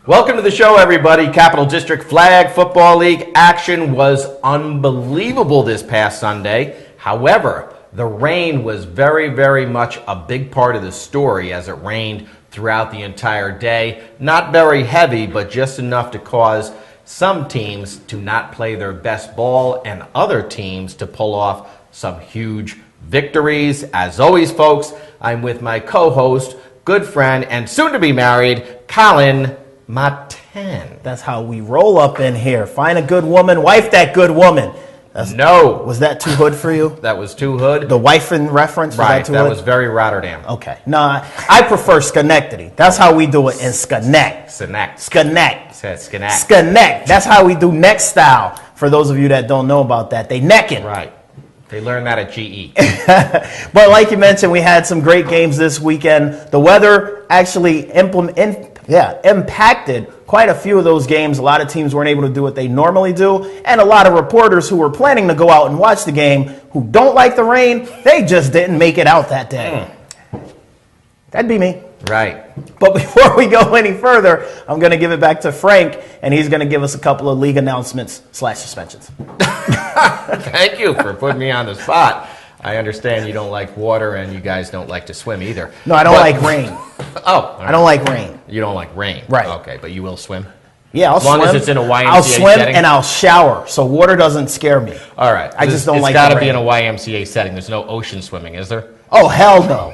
Welcome to the show, everybody. Capital District Flag Football League action was unbelievable this past Sunday. However, the rain was very, very much a big part of the story as it rained throughout the entire day. Not very heavy, but just enough to cause some teams to not play their best ball and other teams to pull off some huge victories. As always, folks, I'm with my co-host, good friend, and soon-to-be married, Colin Maten. That's how we roll up in here. Find a good woman, wife that good woman. No. Was that too hood for you? That was too hood. The wife in reference? Right, that was very Rotterdam. Okay. No, I prefer Schenectady. That's how we do it in Schenect. Schenect. That's how we do neck style. For those of you that don't know about that, they necking. Right. They learned that at GE. But like you mentioned, we had some great games this weekend. The weather actually impacted quite a few of those games. A lot of teams weren't able to do what they normally do. And a lot of reporters who were planning to go out and watch the game who don't like the rain, they just didn't make it out that day. That'd be me. Right. But before we go any further, I'm going to give it back to Frank, and he's going to give us a couple of league announcements / suspensions. Thank you for putting me on the spot. I understand you don't like water, and you guys don't like to swim either. No, I don't like rain. Oh. I don't like rain. You don't like rain. Right. Okay, but you will swim? Yeah, I'll swim. As long as it's in a YMCA I'll swim setting? and I'll shower, so water doesn't scare me. All right. I just don't like the rain. It's got to be in a YMCA setting. There's no ocean swimming, is there? Oh, hell no.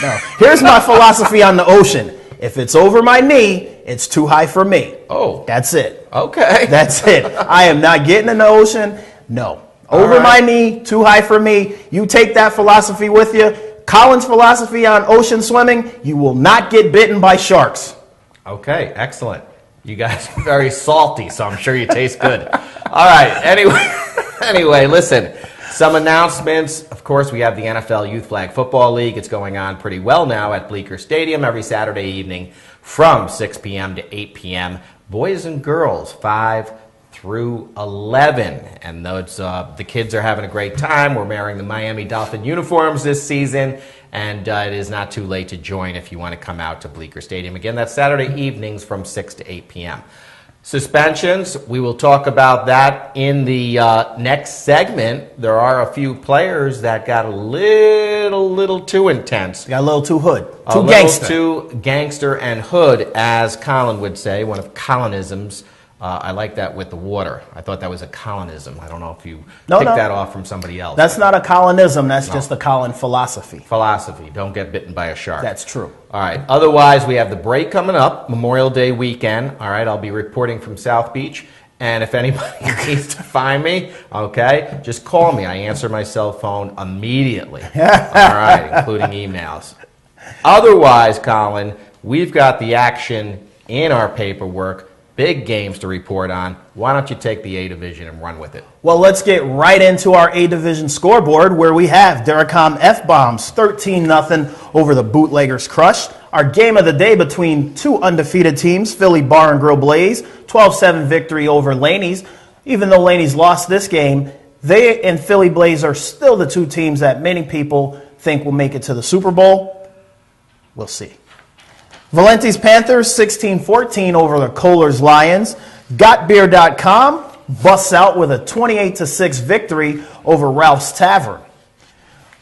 No. Here's my philosophy on the ocean. If it's over my knee, it's too high for me. Oh. That's it. Okay. That's it. I am not getting in the ocean. No. Over my knee, too high for me. You take that philosophy with you. Colin's philosophy on ocean swimming, you will not get bitten by sharks. Okay, excellent. You guys are very salty, so I'm sure you taste good. All right, anyway, listen. Some announcements. Of course, we have the NFL Youth Flag Football League. It's going on pretty well now at Bleecker Stadium every Saturday evening from 6 p.m. to 8 p.m. Boys and girls, 5 through 11. And those, the kids are having a great time. We're wearing the Miami Dolphin uniforms this season. And it is not too late to join if you want to come out to Bleecker Stadium. Again, that's Saturday evenings from 6 to 8 p.m. Suspensions, we will talk about that in the next segment. There are a few players that got a little too intense. Got a little too hood. Too gangster. Too gangster and hood, as Colin would say, one of Colinisms. I like that with the water. I thought that was a Colinism. I don't know if you picked that off from somebody else. That's not a Colinism. That's just a Colin philosophy. Philosophy. Don't get bitten by a shark. That's true. All right. Otherwise, we have the break coming up, Memorial Day weekend. All right. I'll be reporting from South Beach. And if anybody needs to find me, okay, just call me. I answer my cell phone immediately. All right, including emails. Otherwise, Colin, we've got the action in our paperwork. Big games to report on. Why don't you take the A Division and run with it? Well, let's get right into our A Division scoreboard where we have Derricom F-Bombs 13-0 over the Bootleggers Crush. Our game of the day between two undefeated teams, Philly Bar and Grill Blaze, 12-7 victory over Laney's. Even though Laney's lost this game, they and Philly Blaze are still the two teams that many people think will make it to the Super Bowl. We'll see. Valenti's Panthers 16-14 over the Kohlers Lions. Gotbeer.com busts out with a 28-6 victory over Ralph's Tavern.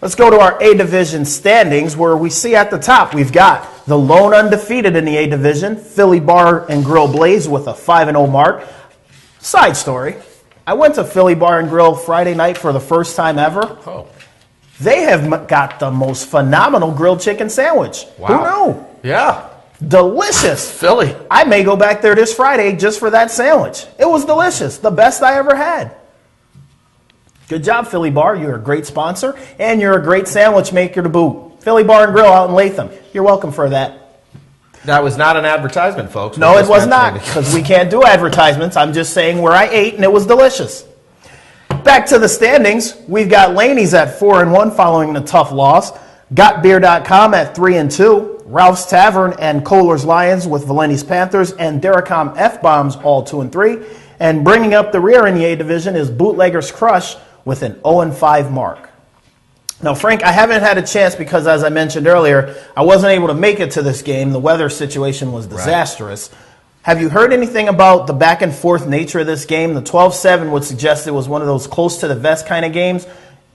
Let's go to our A Division standings where we see at the top we've got the lone undefeated in the A Division, Philly Bar and Grill Blaze with a 5-0 mark. Side story, I went to Philly Bar and Grill Friday night for the first time ever. Oh. They have got the most phenomenal grilled chicken sandwich. Wow. Who knew? Yeah. Delicious. Philly. I may go back there this Friday just for that sandwich. It was delicious. The best I ever had. Good job, Philly Bar. You're a great sponsor, and you're a great sandwich maker to boot. Philly Bar and Grill out in Latham. You're welcome for that. That was not an advertisement, folks. No, it was not, because we can't do advertisements. I'm just saying where I ate, and it was delicious. Back to the standings. We've got Laney's at 4-1 following the tough loss. Gotbeer.com at 3-2. Ralph's Tavern and Kohlers Lions with Valenti's Panthers and Derricom F-Bombs all 2-3. And bringing up the rear in the A Division is Bootleggers Crush with an 0-5 mark. Now, Frank, I haven't had a chance because, as I mentioned earlier, I wasn't able to make it to this game. The weather situation was disastrous. Right. Have you heard anything about the back and forth nature of this game? The 12-7 would suggest it was one of those close to the vest kind of games.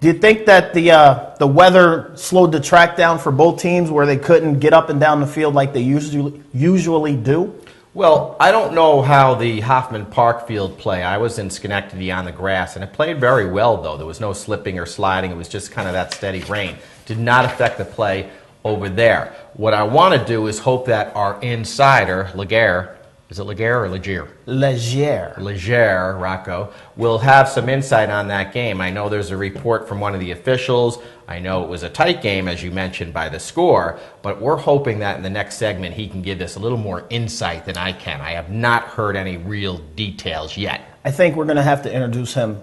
Do you think that the weather slowed the track down for both teams where they couldn't get up and down the field like they usually do? Well, I don't know how the Hoffman Park field play. I was in Schenectady on the grass, and it played very well, though. There was no slipping or sliding. It was just kind of that steady rain. Did not affect the play over there. What I want to do is hope that our insider, Laguerre, is it Laguerre or Legier? Legier, Rocco, will have some insight on that game. I know there's a report from one of the officials. I know it was a tight game, as you mentioned, by the score, but we're hoping that in the next segment he can give us a little more insight than I can. I have not heard any real details yet. I think we're going to have to introduce him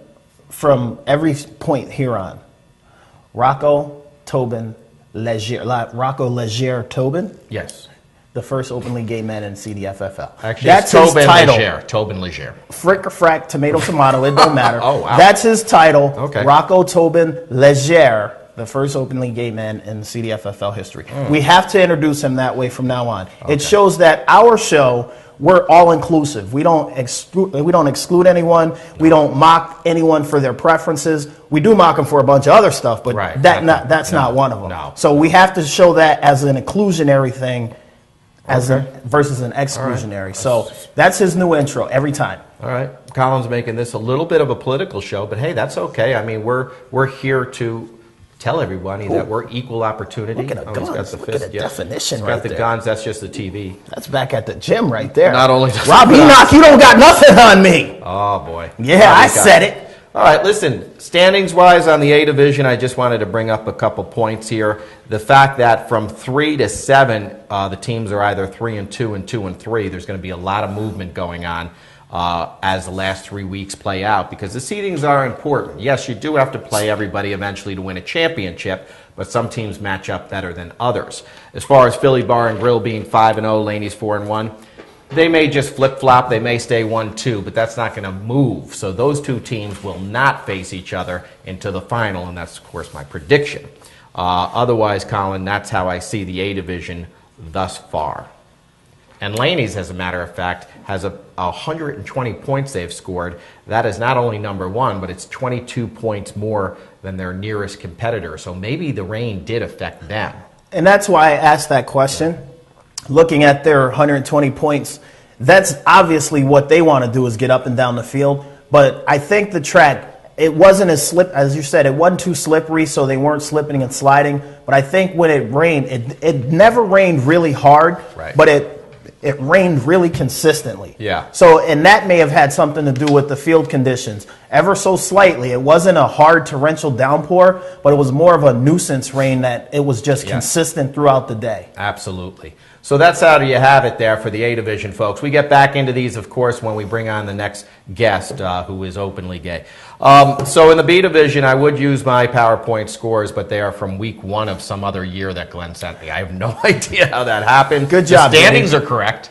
from every point here on. Rocco Tobin Legier. Rocco Legier Tobin? Yes. The first openly gay man in CDFFL. Actually, that's it's his title. Tobin Legier. Frick or frack, tomato, tomato, it don't matter. Oh, wow. That's his title. Okay. Rocco Tobin Legier, the first openly gay man in CDFFL history. We have to introduce him that way from now on. Okay. It shows that our show, we're all inclusive. We don't exclude anyone. We don't mock anyone for their preferences. We do mock them for a bunch of other stuff, but that's not one of them. No. So we have to show that as an inclusionary thing versus an exclusionary. Right. So that's his new intro every time. All right. Colin's making this a little bit of a political show, but hey, that's okay. I mean, we're here to tell everybody that we're equal opportunity. Look at the guns. Look at the definition right there. He's got the guns. That's just the TV. That's back at the gym right there. Not only does Rob Enoch, you don't got nothing on me. Oh, boy. Yeah, I said it. All right, listen, standings-wise on the A division, I just wanted to bring up a couple points here. The fact that from 3 to 7, the teams are either 3-2 and 2-3. There's going to be a lot of movement going on as the last 3 weeks play out because the seedings are important. Yes, you do have to play everybody eventually to win a championship, but some teams match up better than others. As far as Philly Bar and Grill being 5-0, Laney's 4-1, they may just flip-flop. They may stay 1-2, but that's not going to move. So those two teams will not face each other into the final, and that's, of course, my prediction. Otherwise, Colin, that's how I see the A division thus far. And Laney's, as a matter of fact, has 120 points they've scored. That is not only number one, but it's 22 points more than their nearest competitor. So maybe the rain did affect them. And that's why I asked that question. Looking at their 120 points, that's obviously what they want to do is get up and down the field. But I think the track, it wasn't as you said, it wasn't too slippery, so they weren't slipping and sliding. But I think when it rained, it never rained really hard, but it rained really consistently. Yeah. So, and that may have had something to do with the field conditions, ever so slightly. It wasn't a hard torrential downpour, but it was more of a nuisance rain that it was just consistent throughout the day. Absolutely. So that's how you have it there for the A division, folks. We get back into these, of course, when we bring on the next guest who is openly gay. So in the B division, I would use my PowerPoint scores, but they are from week 1 of some other year that Glenn sent me. I have no idea how that happened. Good job. The standings are correct.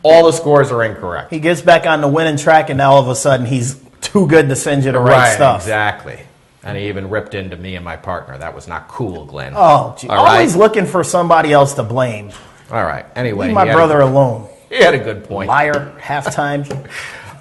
All the scores are incorrect. He gets back on the winning track, and now all of a sudden he's too good to send you the right stuff. Exactly. And he even ripped into me and my partner. That was not cool, Glenn. Oh, gee. Always looking for somebody else to blame. All right. Anyway, leave my brother alone. He had a good point. Liar, halftime.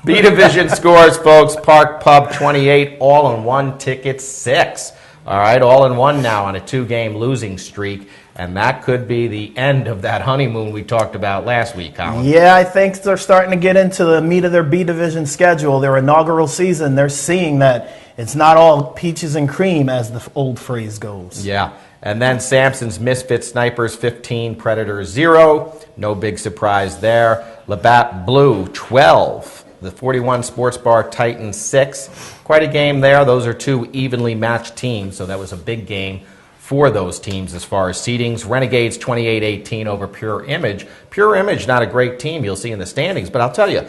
B division scores, folks. Park Pub 28, all in one, ticket 6. All right, all in one now on a 2-game losing streak, and that could be the end of that honeymoon we talked about last week, Colin. Yeah, I think they're starting to get into the meat of their B division schedule, their inaugural season. They're seeing that it's not all peaches and cream, as the old phrase goes. Yeah. And then Sampson's Misfit Snipers 15, Predators 0. No big surprise there. Labatt Blue 12. The 41 Sports Bar Titans 6. Quite a game there. Those are 2 evenly matched teams, so that was a big game for those teams as far as seedings. Renegades 28-18 over Pure Image. Pure Image, not a great team you'll see in the standings, but I'll tell you,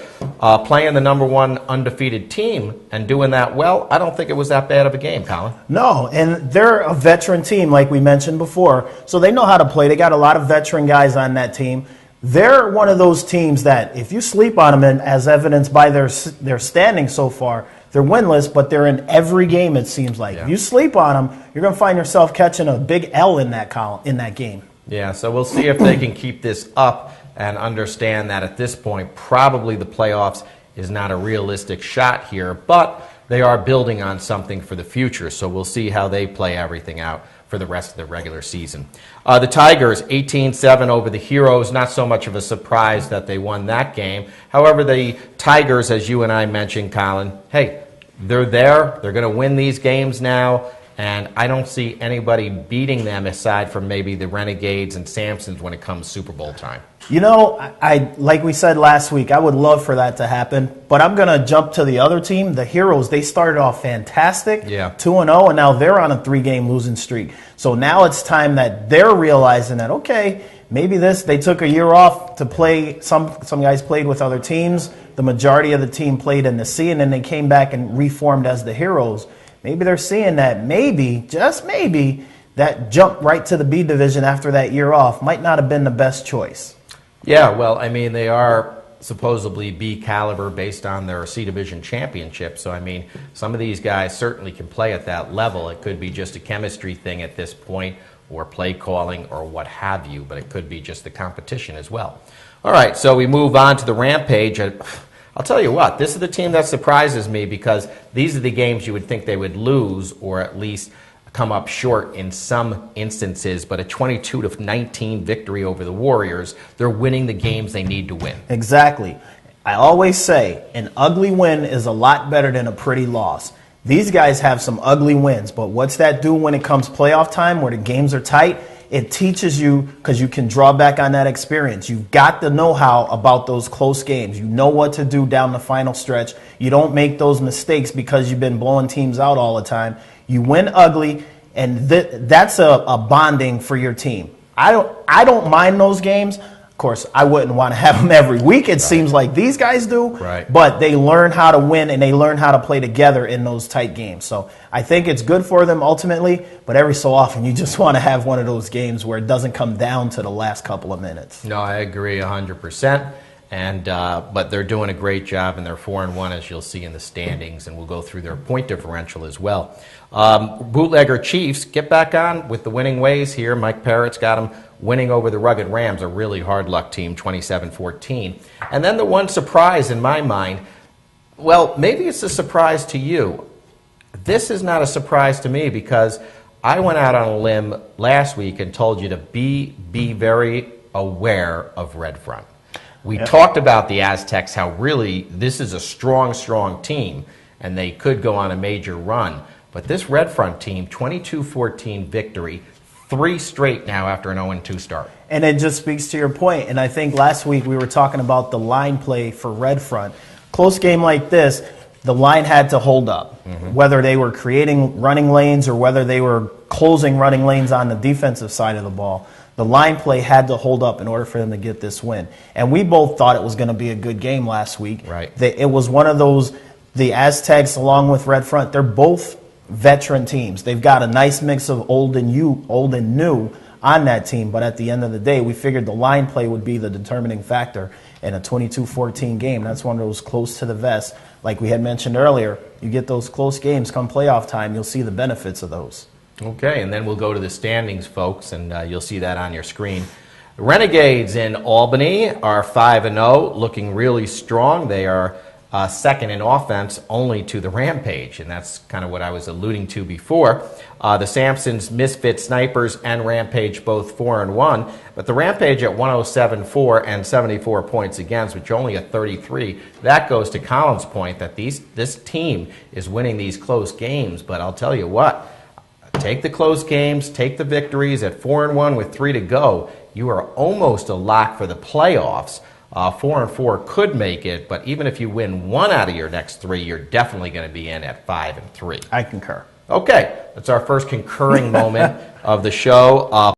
playing the number 1 undefeated team and doing that well, I don't think it was that bad of a game, Colin. No, and they're a veteran team like we mentioned before, so they know how to play. They got a lot of veteran guys on that team. They're one of those teams that if you sleep on them, and as evidenced by their standing so far, they're winless, but they're in every game, it seems like. Yeah. If you sleep on them, you're going to find yourself catching a big L in that game. Yeah, so we'll see if they can keep this up and understand that at this point, probably the playoffs is not a realistic shot here, but they are building on something for the future, so we'll see how they play everything out for the rest of the regular season. The Tigers, 18-7 over the Heroes. Not so much of a surprise that they won that game. However, the Tigers, as you and I mentioned, Colin, hey, they're there. They're going to win these games now, and I don't see anybody beating them aside from maybe the Renegades and Samsons when it comes Super Bowl time. You know, I like we said last week, I would love for that to happen, but I'm going to jump to the other team, the Heroes. They started off fantastic, 2-0, and now they're on a 3-game losing streak. So now it's time that they're realizing that, okay, maybe they took a year off to play. Some guys played with other teams. The majority of the team played in the C, and then they came back and reformed as the Heroes. Maybe they're seeing that maybe, just maybe, that jump right to the B division after that year off might not have been the best choice. Yeah, well, I mean, they are supposedly B caliber based on their C division championship. So, I mean, some of these guys certainly can play at that level. It could be just a chemistry thing at this point, or play calling, or what have you, but it could be just the competition as well. All right, so we move on to the Rampage. I'll tell you what, this is the team that surprises me because these are the games you would think they would lose or at least come up short in some instances, but a 22-19 victory over the Warriors, they're winning the games they need to win. Exactly. I always say an ugly win is a lot better than a pretty loss. These guys have some ugly wins, but what's that do when it comes playoff time where the games are tight? It teaches you, because you can draw back on that experience. You've got the know-how about those close games. You know what to do down the final stretch. You don't make those mistakes because you've been blowing teams out all the time. You win ugly, and that's a bonding for your team. I don't mind those games. Of course, I wouldn't want to have them every week. It seems like these guys do. Right. But they learn how to win, and they learn how to play together in those tight games. So I think it's good for them ultimately, but every so often you just want to have one of those games where it doesn't come down to the last couple of minutes. No, I agree 100%. But they're doing a great job, and they're 4-1, as you'll see in the standings, and we'll go through their point differential as well. Bootlegger Chiefs get back on with the winning ways here. Mike Parrott's got them winning over the Rugged Rams, a really hard luck team, 27-14. And then the one surprise in my mind, well, maybe it's a surprise to you. This is not a surprise to me because I went out on a limb last week and told you to be very aware of Red Front. We talked about the Aztecs, how really this is a strong team, and they could go on a major run. But this Red Front team, 22-14 victory, 3 straight now after an 0-2 start. And it just speaks to your point. And I think last week we were talking about the line play for Red Front. Close game like this, the line had to hold up. Whether they were creating running lanes or whether they were closing running lanes on the defensive side of the ball, the line play had to hold up in order for them to get this win. And we both thought it was going to be a good game last week. Right. It was one of those, the Aztecs along with Red Front, they're both veteran teams. They've got a nice mix of old and new on that team. But at the end of the day, we figured the line play would be the determining factor in a 22-14 game. That's one of those close to the vest. Like we had mentioned earlier, you get those close games come playoff time, you'll see the benefits of those. Okay, and then we'll go to the standings, folks, and you'll see that on your screen. The Renegades in Albany are 5-0, looking really strong. They are second in offense only to the Rampage, and that's kind of what I was alluding to before. The Samsons, Misfit Snipers, and Rampage both 4-1, but the Rampage at 107.4 and 74 points against, which are only at 33. That goes to Colin's point that this team is winning these close games, but I'll tell you what, take the close games, take the victories at 4-1 with 3 to go. You are almost a lock for the playoffs. 4-4 could make it, but even if you win 1 out of your next 3, you're definitely going to be in at 5-3. I concur. Okay, that's our first concurring moment of the show.